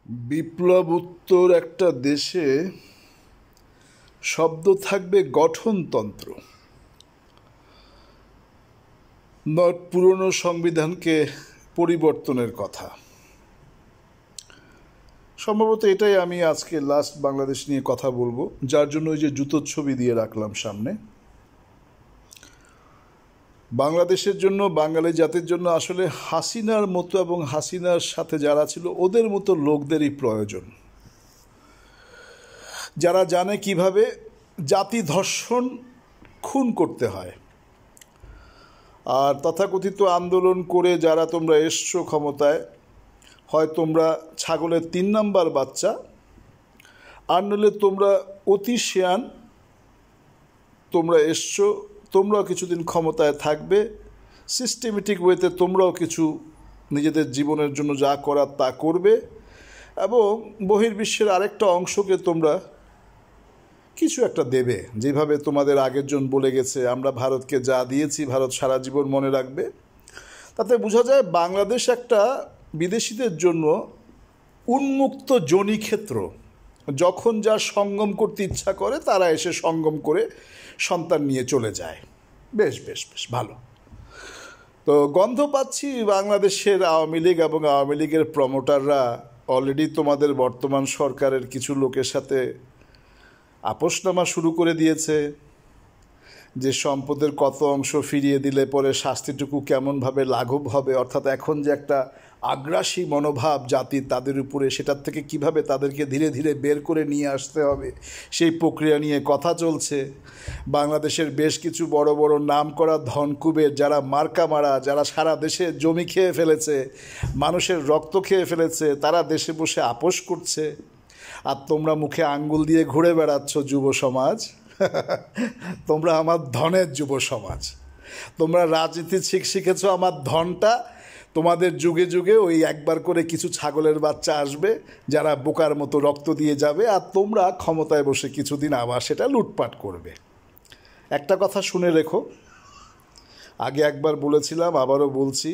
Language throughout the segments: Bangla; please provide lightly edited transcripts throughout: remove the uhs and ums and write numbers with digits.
বিপ্লব উত্তর একটা দেশে শব্দ থাকবে গঠনতন্ত্র, নট পুরনো সংবিধানকে পরিবর্তনের কথা। সম্ভবত এটাই আমি আজকে লাস্ট বাংলাদেশ নিয়ে কথা বলবো, যার জন্য ওই যে জুতোর ছবি দিয়ে রাখলাম সামনে। বাংলাদেশের জন্য, বাঙালি জাতির জন্য আসলে হাসিনার মতো এবং হাসিনার সাথে যারা ছিল ওদের মতো লোকদেরই প্রয়োজন, যারা জানে কিভাবে জাতি ধর্ষণ খুন করতে হয়। আর তথাকথিত আন্দোলন করে যারা তোমরা এসছো ক্ষমতায়, হয় তোমরা ছাগলের 3 নাম্বার বাচ্চা, আর নইলে তোমরা অতি শেয়ান, তোমরা এসছো, তোমরাও কিছুদিন ক্ষমতায় থাকবে, সিস্টেমেটিক ওয়েতে তোমরাও কিছু নিজেদের জীবনের জন্য যা করার তা করবে, এবং বহির্বিশ্বের আরেকটা অংশকে তোমরা কিছু একটা দেবে। যেভাবে তোমাদের আগের জন বলে গেছে, আমরা ভারতকে যা দিয়েছি ভারত সারা জীবন মনে রাখবে। তাতে বোঝা যায় বাংলাদেশ একটা বিদেশিদের জন্য উন্মুক্ত জনিক্ষেত্র। যখন যা সঙ্গম করতে ইচ্ছা করে তারা এসে সঙ্গম করে সন্তান নিয়ে চলে যায়। বেশ বেশ বেশ ভালো। তো গন্ধ পাচ্ছি বাংলাদেশের আওয়ামী লীগ এবং আওয়ামী লীগের প্রমোটাররা অলরেডি তোমাদের বর্তমান সরকারের কিছু লোকের সাথে আপোষনামা শুরু করে দিয়েছে, যে সম্পদের কত অংশ ফিরিয়ে দিলে পরে শাস্তিটুকু কেমনভাবে লাঘব হবে। অর্থাৎ এখন যে একটা আগ্রাসী মনোভাব জাতির তাদের উপরে, সেটার থেকে কিভাবে তাদেরকে ধীরে ধীরে বের করে নিয়ে আসতে হবে সেই প্রক্রিয়া নিয়ে কথা চলছে। বাংলাদেশের বেশ কিছু বড় বড় নাম করা ধনকুবের, যারা মার্কা মারা, যারা সারা দেশে জমি খেয়ে ফেলেছে, মানুষের রক্ত খেয়ে ফেলেছে, তারা দেশে বসে আপোষ করছে। আর তোমরা মুখে আঙ্গুল দিয়ে ঘুরে বেড়াচ্ছ যুব সমাজ। তোমরা আমার ধনের যুব সমাজ, তোমরা রাজনীতি শিখেছ আমার ধনটা। তোমাদের যুগে যুগে ওই একবার করে কিছু ছাগলের বাচ্চা আসবে যারা বোকার মতো রক্ত দিয়ে যাবে, আর তোমরা ক্ষমতায় বসে কিছুদিন আবার সেটা লুটপাট করবে। একটা কথা শুনে রেখো, আগে একবার বলেছিলাম, আবারও বলছি,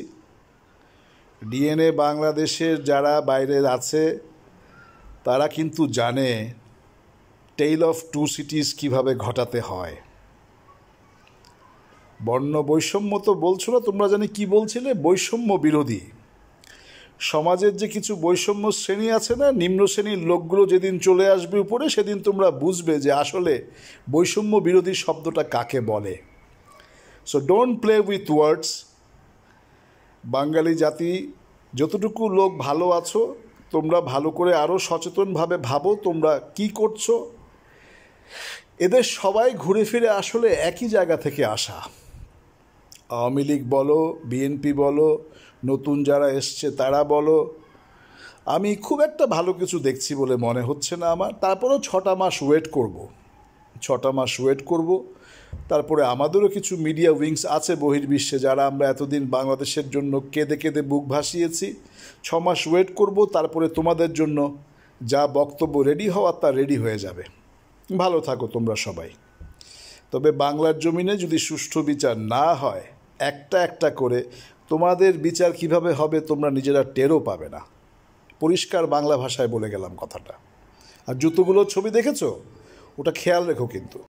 ডিএনএ বাংলাদেশের যারা বাইরে আছে তারা কিন্তু জানে টেইল অফ টু সিটিজ কীভাবে ঘটাতে হয়। বর্ণ বৈষম্য তো বলছো না, তোমরা জানি কি বলছিলে, বৈষম্য বিরোধী। সমাজের যে কিছু বৈষম্য শ্রেণী আছে না, নিম্ন শ্রেণীর লোকগুলো যেদিন চলে আসবে উপরে, সেদিন তোমরা বুঝবে যে আসলে বৈষম্য বিরোধী শব্দটা কাকে বলে। So don't play with words. Bangali জাতি যতটুকু লোক ভালো আছো, তোমরা ভালো করে আরও সচেতনভাবে ভাবো তোমরা কি করছো। এদের সবাই ঘুরে ফিরে আসলে একই জায়গা থেকে আসা। আওয়ামী লীগ বলো, বিএনপি বলো, নতুন যারা এসছে তারা বলো, আমি খুব একটা ভালো কিছু দেখছি বলে মনে হচ্ছে না আমার। তারপরেও 6টা মাস ওয়েট করব, 6টা মাস ওয়েট করব। তারপরে আমাদেরও কিছু মিডিয়া উইংস আছে বহির্বিশ্বে, যারা আমরা এতদিন বাংলাদেশের জন্য কেঁদে কেঁদে বুক ভাসিয়েছি। 6 মাস ওয়েট করব, তারপরে তোমাদের জন্য যা বক্তব্য রেডি হওয়ার তা রেডি হয়ে যাবে। ভালো থাকো তোমরা সবাই। তবে বাংলার জমিনে যদি সুষ্ঠু বিচার না হয়, একটা একটা করে তোমাদের বিচার কিভাবে হবে তোমরা নিজেরা টেরও পাবে না। পরিষ্কার বাংলা ভাষায় বলে গেলাম কথাটা। আর জুতোগুলোর ছবি দেখেছো, ওটা খেয়াল রেখো কিন্তু।